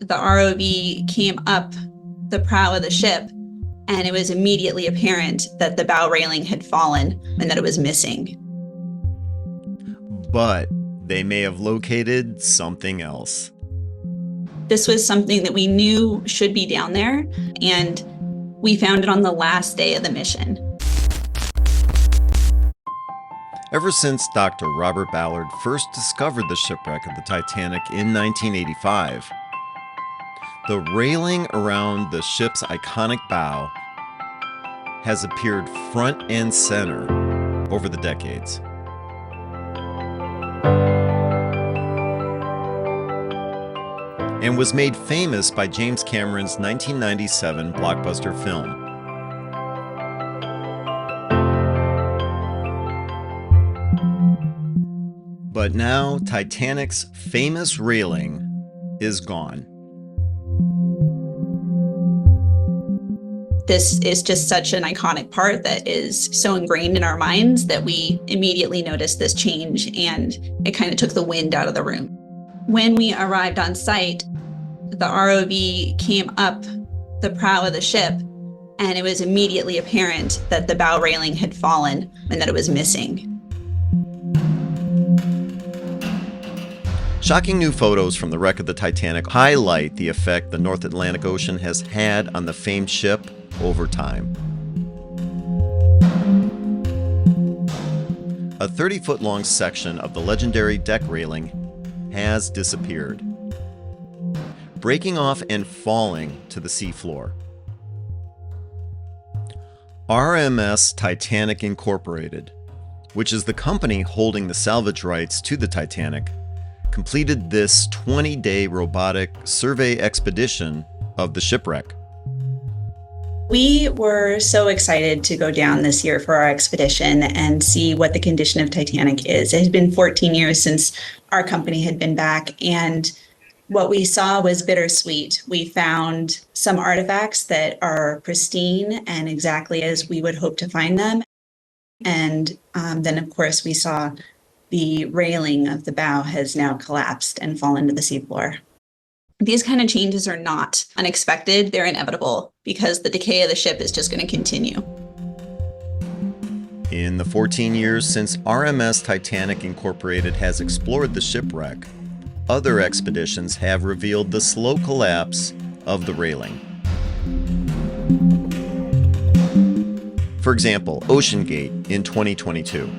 the ROV came up the prow of the ship, and it was immediately apparent that the bow railing had fallen and that it was missing. But they may have located something else. This was something that we knew should be down there, and we found it on the last day of the mission. Ever since Dr. Robert Ballard first discovered the shipwreck of the Titanic in 1985, the railing around the ship's iconic bow has appeared front and center over the decades. And was made famous by James Cameron's 1997 blockbuster film. But now, Titanic's famous railing is gone. This is just such an iconic part that is so ingrained in our minds that we immediately noticed this change, and it kind of took the wind out of the room. When we arrived on site, the ROV came up the prow of the ship, and it was immediately apparent that the bow railing had fallen and that it was missing. Shocking new photos from the wreck of the Titanic highlight the effect the North Atlantic Ocean has had on the famed ship over time. A 30-foot-long section of the legendary deck railing has disappeared, breaking off and falling to the seafloor. RMS Titanic Incorporated, which is the company holding the salvage rights to the Titanic, completed this 20-day robotic survey expedition of the shipwreck. We were so excited to go down this year for our expedition and see what the condition of Titanic is. It had been 14 years since our company had been back, and what we saw was bittersweet. We found some artifacts that are pristine and exactly as we would hope to find them. And then, of course, we saw the railing of the bow has now collapsed and fallen to the seafloor. These kind of changes are not unexpected. They're inevitable because the decay of the ship is just going to continue. In the 14 years since RMS Titanic Incorporated has explored the shipwreck, other expeditions have revealed the slow collapse of the railing. For example, OceanGate in 2022.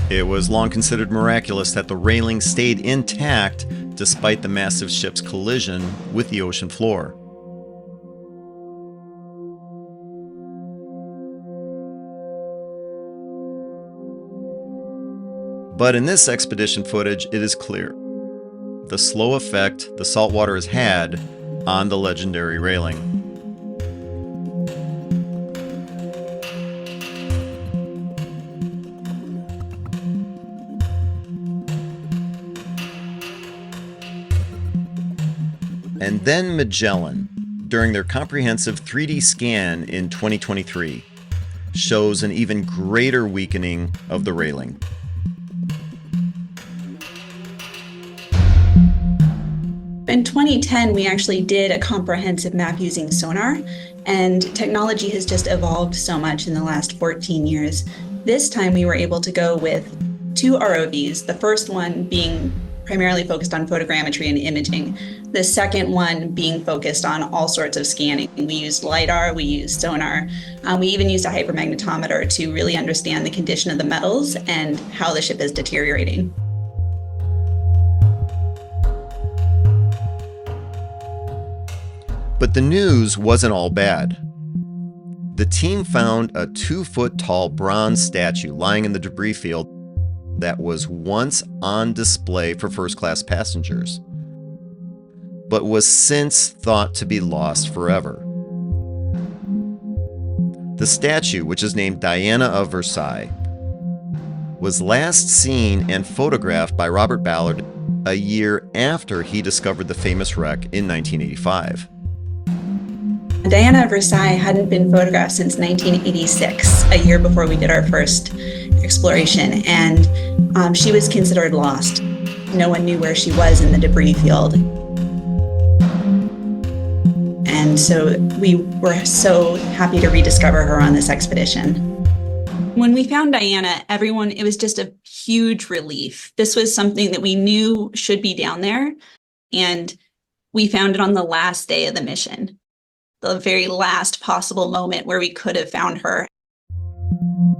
It was long considered miraculous that the railing stayed intact despite the massive ship's collision with the ocean floor. But in this expedition footage, it is clear the slow effect the saltwater has had on the legendary railing. And then Magellan, during their comprehensive 3D scan in 2023, shows an even greater weakening of the railing. In 2010, we actually did a comprehensive map using sonar, and technology has just evolved so much in the last 14 years. This time we were able to go with 2 ROVs, the first one being primarily focused on photogrammetry and imaging, the second one being focused on all sorts of scanning. We used LiDAR, we used sonar, we even used a hypermagnetometer to really understand the condition of the metals and how the ship is deteriorating. But the news wasn't all bad. The team found a 2-foot-tall bronze statue lying in the debris field that was once on display for first-class passengers, but was since thought to be lost forever. The statue, which is named Diana of Versailles, was last seen and photographed by Robert Ballard a year after he discovered the famous wreck in 1985. Diana of Versailles hadn't been photographed since 1986, a year before we did our first exploration, and she was considered lost. No one knew where she was in the debris field. And so we were so happy to rediscover her on this expedition. When we found Diana, it was just a huge relief. This was something that we knew should be down there, and we found it on the last day of the mission, the very last possible moment where we could have found her.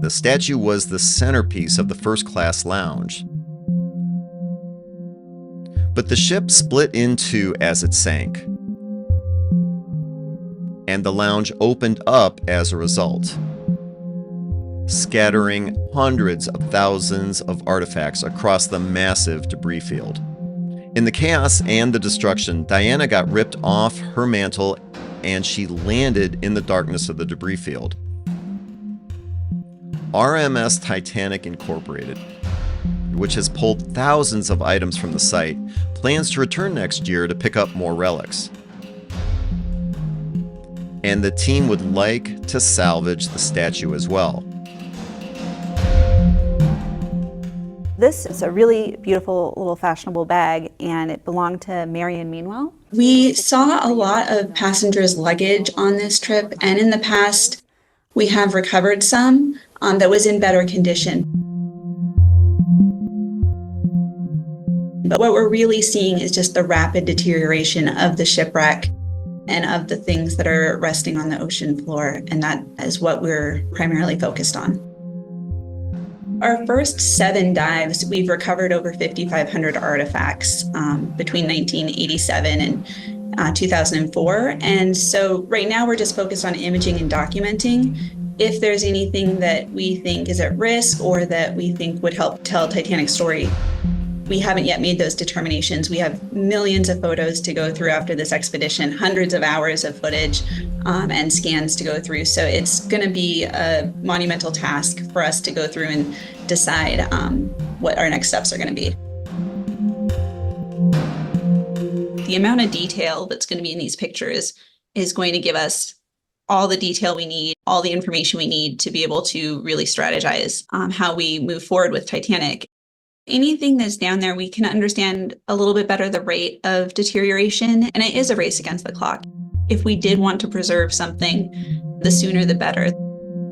The statue was the centerpiece of the first-class lounge. But the ship split in two as it sank, and the lounge opened up as a result, scattering hundreds of thousands of artifacts across the massive debris field. In the chaos and the destruction, Diana got ripped off her mantle and she landed in the darkness of the debris field. RMS Titanic Incorporated, which has pulled thousands of items from the site, plans to return next year to pick up more relics. And the team would like to salvage the statue as well. This is a really beautiful little fashionable bag, and it belonged to Marion Meanwell. We saw a lot of passengers' luggage on this trip, and in the past, we have recovered some that was in better condition. But what we're really seeing is just the rapid deterioration of the shipwreck and of the things that are resting on the ocean floor, and that is what we're primarily focused on. Our first 7 dives, we've recovered over 5,500 artifacts between 1987 and 2004. And so right now we're just focused on imaging and documenting. If there's anything that we think is at risk or that we think would help tell Titanic's story, we haven't yet made those determinations. We have millions of photos to go through after this expedition, hundreds of hours of footage and scans to go through. So it's going to be a monumental task for us to go through and decide what our next steps are going to be. The amount of detail that's going to be in these pictures is going to give us all the detail we need, all the information we need to be able to really strategize how we move forward with Titanic. Anything that's down there, we can understand a little bit better the rate of deterioration, and it is a race against the clock. If we did want to preserve something, the sooner the better.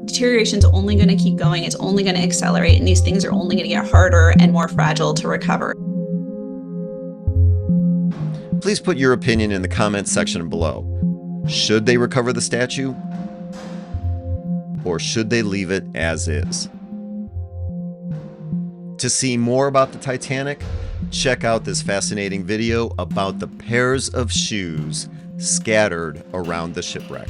Deterioration is only going to keep going, it's only going to accelerate, and these things are only going to get harder and more fragile to recover. Please put your opinion in the comments section below. Should they recover the statue? Or should they leave it as is? To see more about the Titanic, check out this fascinating video about the pairs of shoes scattered around the shipwreck.